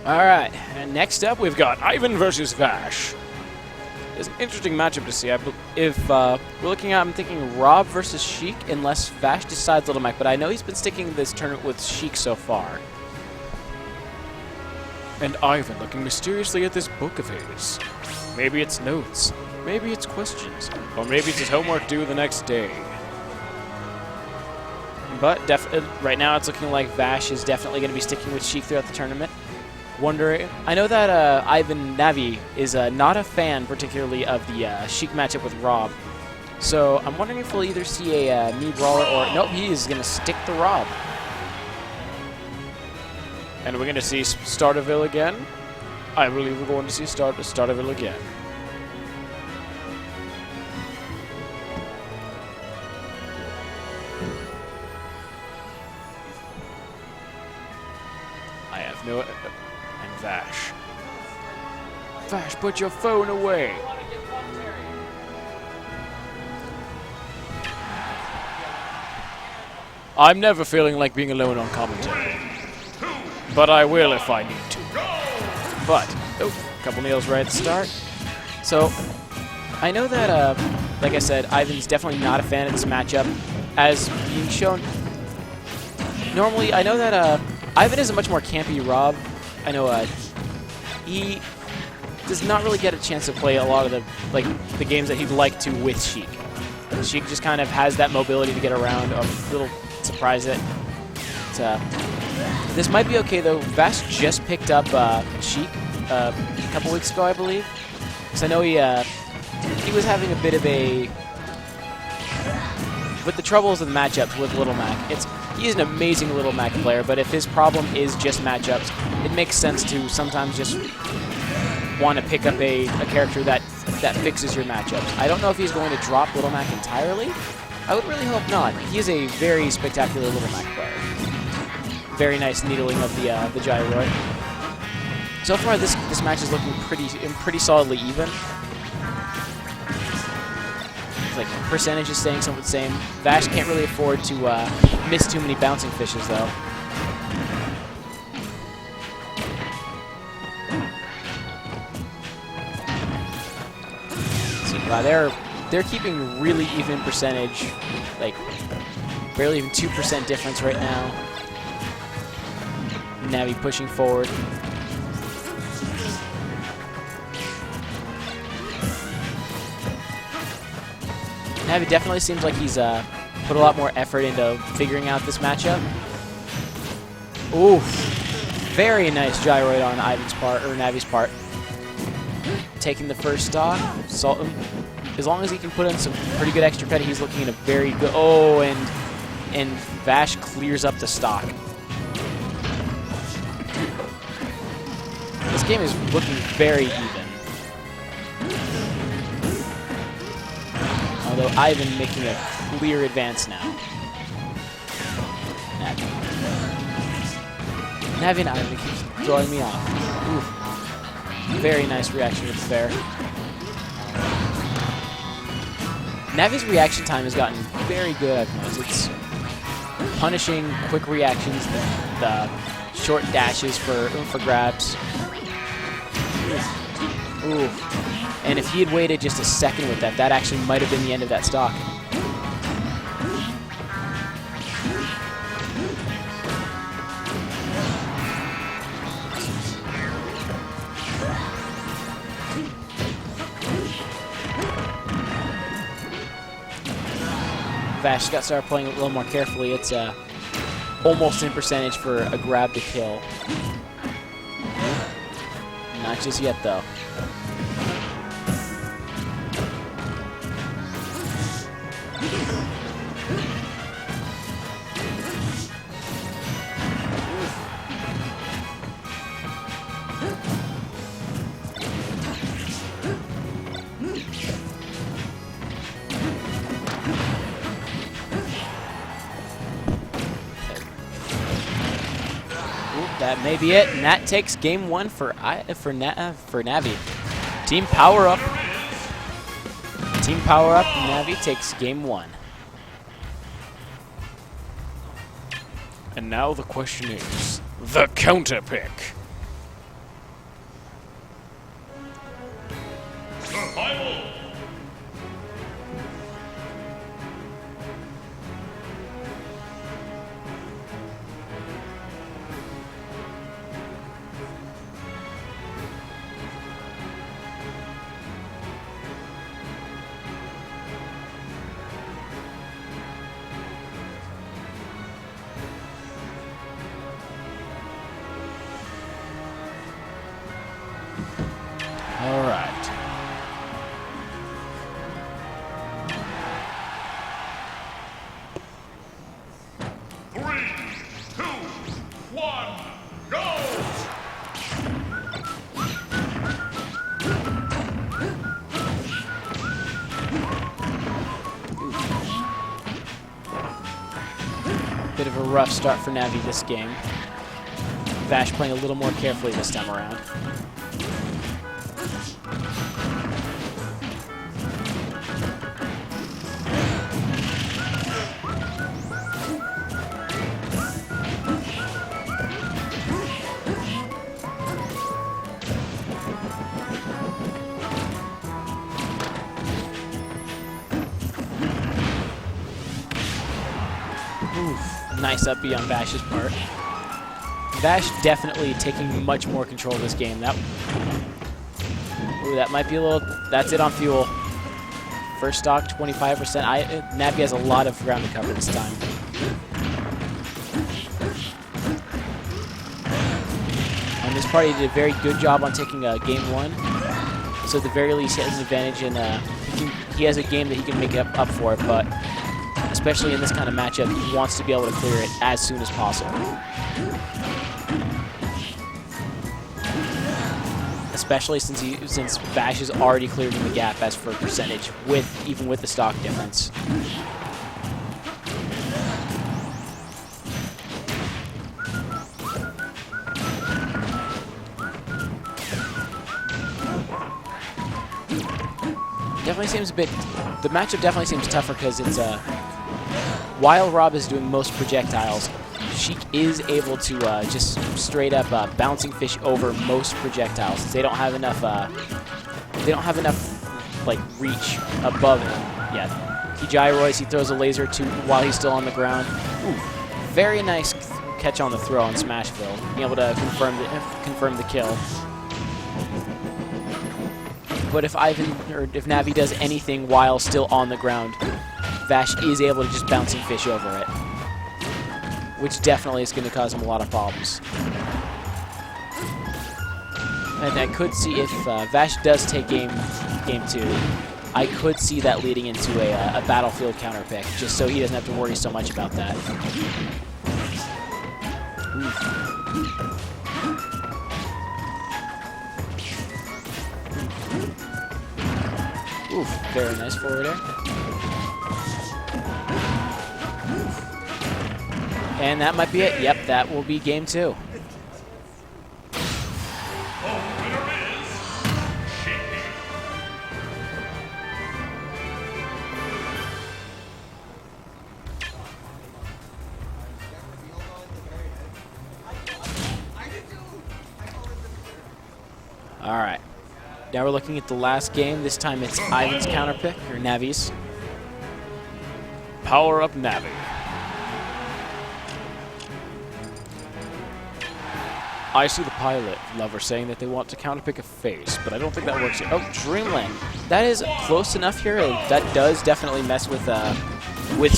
Alright, and next up we've got Ivan versus Vash. It's an interesting matchup to see. If we're looking at, I'm thinking Rob versus Sheik, unless Vash decides Little Mac, but I know he's been sticking this tournament with Sheik so far. And Ivan looking mysteriously at this book of his. Maybe it's notes, maybe it's questions, or maybe it's his homework due the next day. But right now it's looking like Vash is definitely going to be sticking with Sheik throughout the tournament. I know that Ivan Navi is not a fan particularly of the Sheik matchup with Rob. So I'm wondering if we'll either see a knee brawler or... Nope, he is going to stick the Rob. And we're going to see Starterville again. I believe we're going to see Starterville again. I have no... And Vash. Vash, put your phone away. I'm never feeling like being alone on commentary. But I will if I need to. But, oh, a couple nails right at the start. So, I know that, like I said, Ivan's definitely not a fan of this matchup. As being shown, normally, I know that Ivan is a much more campy Rob. I know he does not really get a chance to play a lot of the games that he'd like to with Sheik. Sheik just kind of has that mobility to get around. I'm a little surprised that this might be okay though. Vash just picked up Sheik a couple weeks ago, I believe. Because I know he was having a bit of a... With the troubles of the matchups with Little Mac, he is an amazing Little Mac player, but if his problem is just matchups, it makes sense to sometimes just want to pick up a character that fixes your matchups. I don't know if he's going to drop Little Mac entirely. I would really hope not. He is a very spectacular Little Mac player. Very nice needling of the gyroid. So far, this match is looking pretty solidly even. Like percentage is staying somewhat the same. Vash can't really afford to miss too many bouncing fishes though. So they're keeping really even percentage, like barely even 2% difference right now. Navi pushing forward. Navi definitely seems like he's put a lot more effort into figuring out this matchup. Ooh, very nice gyroid on Ivan's part, or Navi's part. Taking the first stock. As long as he can put in some pretty good extra credit, he's looking at a very good... Oh, and Vash clears up the stock. This game is looking very even. Although Ivan making a clear advance now. Navi and Ivan keeps throwing me off. Ooh. Very nice reaction to the fair. Navi's reaction time has gotten very good. It's punishing quick reactions, the short dashes for grabs. Ooh. And if he had waited just a second with that actually might have been the end of that stock. Vash got to start playing a little more carefully. It's almost in percentage for a grab to kill. Not just yet, though. That may be it, and that takes game one for Navi. Team Power Up. Team Power Up, Navi takes game one. And now the question is, the counter pick. Bit of a rough start for Navi this game. Vash playing a little more carefully this time around. Nice up B on Vash's part. Vash definitely taking much more control of this game. That might be a little... That's it on fuel. First stock, 25%. Navi has a lot of ground to cover this time. On this part, he did a very good job on taking game 1. So at the very least, he has an advantage, and he has a game that he can make up for it, but especially in this kind of matchup, he wants to be able to clear it as soon as possible. Especially since Vash is already cleared in the gap as for percentage, even with the stock difference. Definitely seems a bit... The matchup definitely seems tougher because it's while Rob is doing most projectiles, Sheik is able to just straight up bouncing fish over most projectiles. Since they don't have enough like reach above him. Yeah, he gyroids. He throws a laser too while he's still on the ground. Ooh, very nice catch on the throw on Smashville, being able to confirm the kill. But if Navi does anything while still on the ground, Vash is able to just bouncing fish over it, which definitely is going to cause him a lot of problems. And I could see if Vash does take game 2, I could see that leading into a battlefield counter pick, just so he doesn't have to worry so much about that. Oof. Oof, very nice forward air. And that might be it. Yep, that will be game 2. All right. Now we're looking at the last game. This time it's Ivan's counterpick, or Navi's. Power up Navi. I see the pilot lover saying that they want to counterpick a face, but I don't think that works here. Oh, Dreamland. That is close enough here. That does definitely mess with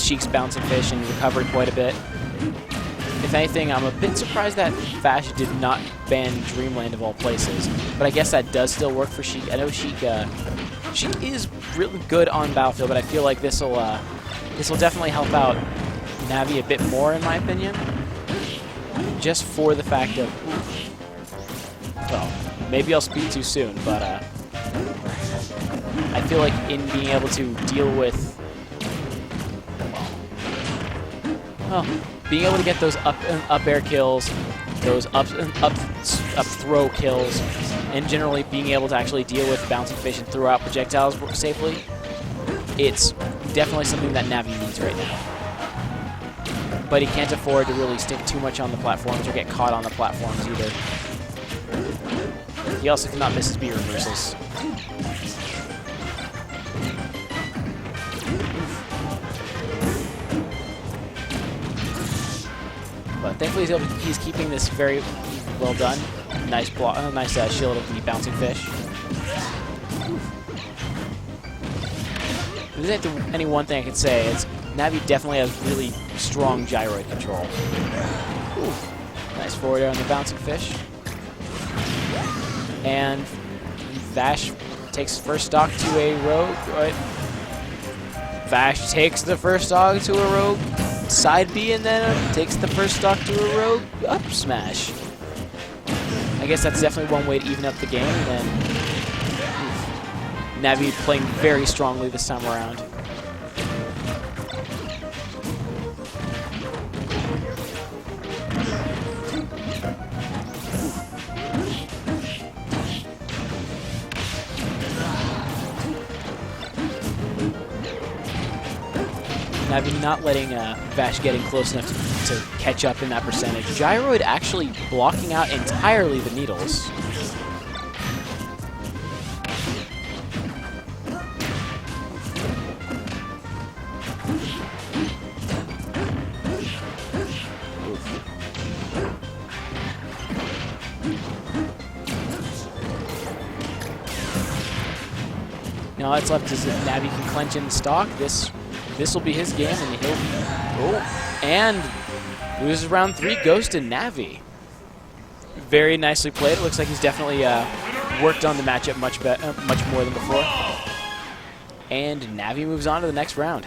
Sheik's bouncing fish and recovery quite a bit. If anything, I'm a bit surprised that Vash did not ban Dreamland of all places, but I guess that does still work for Sheik. I know Sheik is really good on Battlefield, but I feel like this will definitely help out Navi a bit more, in my opinion. Just for the fact of, well, maybe I'll speak too soon, but I feel like in being able to deal with, well, being able to get those up air kills, those up throw kills, and generally being able to actually deal with bouncing fish and throw out projectiles safely, it's definitely something that Navi needs right now. But he can't afford to really stick too much on the platforms or get caught on the platforms either. He also cannot miss his B reversals. But thankfully he's keeping this very well done. Nice block, nice shield of the bouncing fish. If there's any one thing I could say, it's Navi definitely has really strong gyroid control. Ooh. Nice forward air on the bouncing fish. And Vash takes first stock to a rogue. Right? Vash takes the first stock to a rogue side B and then takes the first stock to a rogue up smash. I guess that's definitely one way to even up the game. And then Navi playing very strongly this time around. Navi not letting Vash getting close enough to catch up in that percentage. Gyroid actually blocking out entirely the needles. Now all that's left is if Navi can clench in the stock. This will be his game, and he'll and loses round 3. Goes to Navi. Very nicely played. It looks like he's definitely worked on the matchup much more than before. And Navi moves on to the next round.